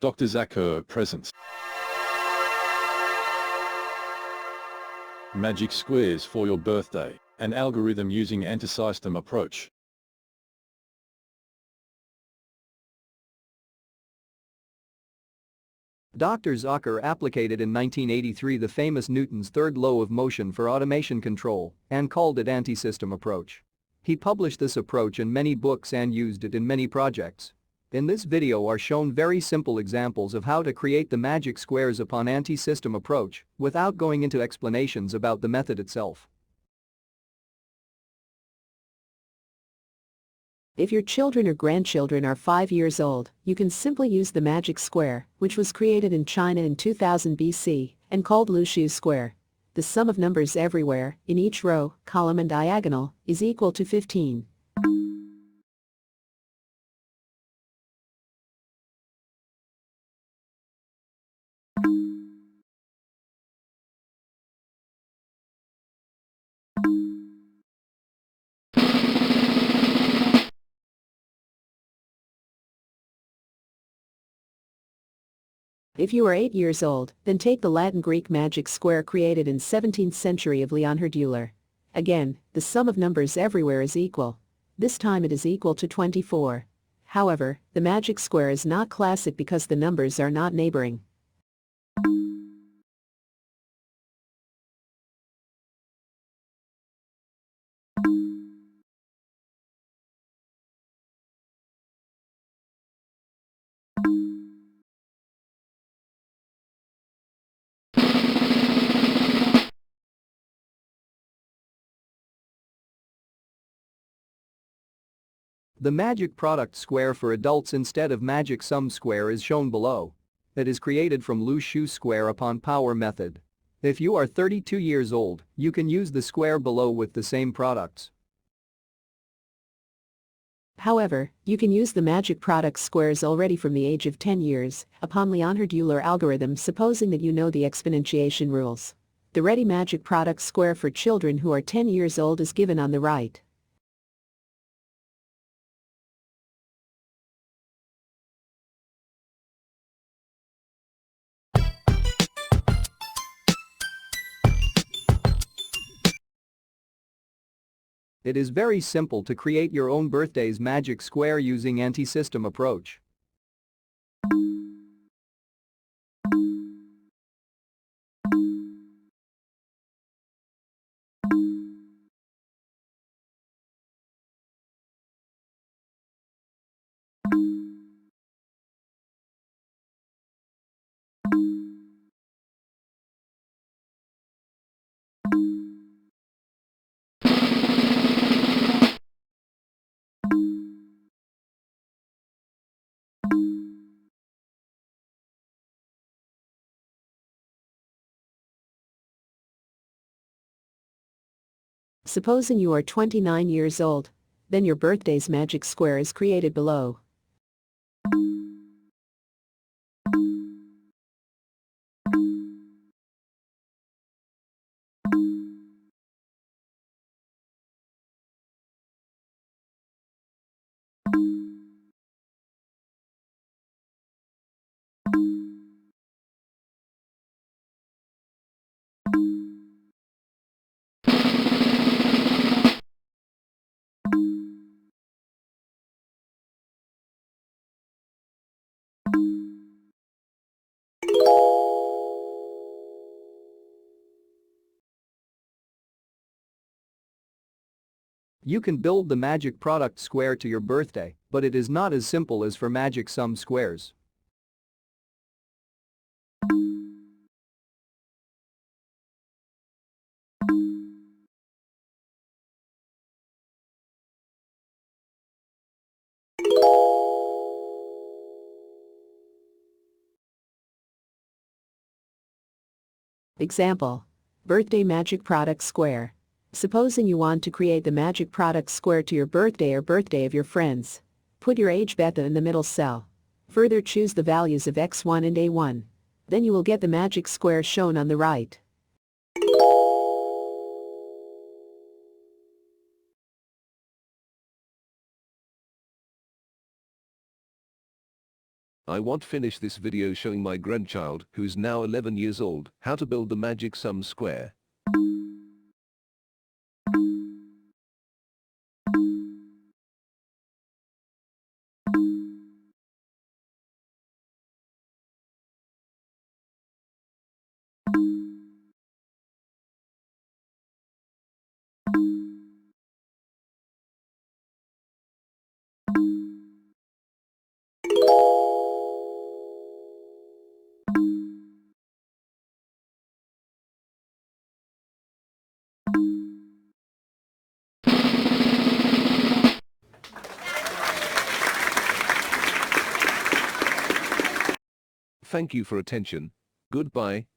Dr. Zucker presents Magic Squares for your birthday, an algorithm using antisystem approach. Dr. Zucker applied in 1983 the famous Newton's third law of motion for automation control and called it antisystem approach. He published this approach in many books and used it in many projects. In this video are shown very simple examples of how to create the magic squares upon antisystem approach without going into explanations about the method itself. If your children or grandchildren are 5 years old, you can simply use the magic square, which was created in China in 2000 BC and called Lushu square. The sum of numbers everywhere, in each row, column and diagonal, is equal to 15. If you are 8 years old, then take the Latin-Greek magic square created in 17th century of Leonhard Euler. Again, the sum of numbers everywhere is equal. This time it is equal to 24. However, the magic square is not classic because the numbers are not neighboring. The magic product square for adults instead of magic sum square is shown below. It is created from Lushu square upon power method. If you are 32 years old, you can use the square below with the same products. However, you can use the magic product squares already from the age of 10 years upon Leonhard Euler algorithm, supposing that you know the exponentiation rules. The ready magic product square for children who are 10 years old is given on the right. It is very simple to create your own birthday's magic square using antisystem approach. Supposing you are 29 years old, then your birthday's magic square is created below. You can build the magic product square to your birthday, but it is not as simple as for magic sum squares. Example. Birthday magic product square. Supposing you want to create the magic product square to your birthday or birthday of your friends. Put your age beta in the middle cell. Further, choose the values of x1 and a1. Then you will get the magic square shown on the right. I want to finish this video showing my grandchild, who's now 11 years old, how to build the magic sum square. Thank you for attention. Goodbye.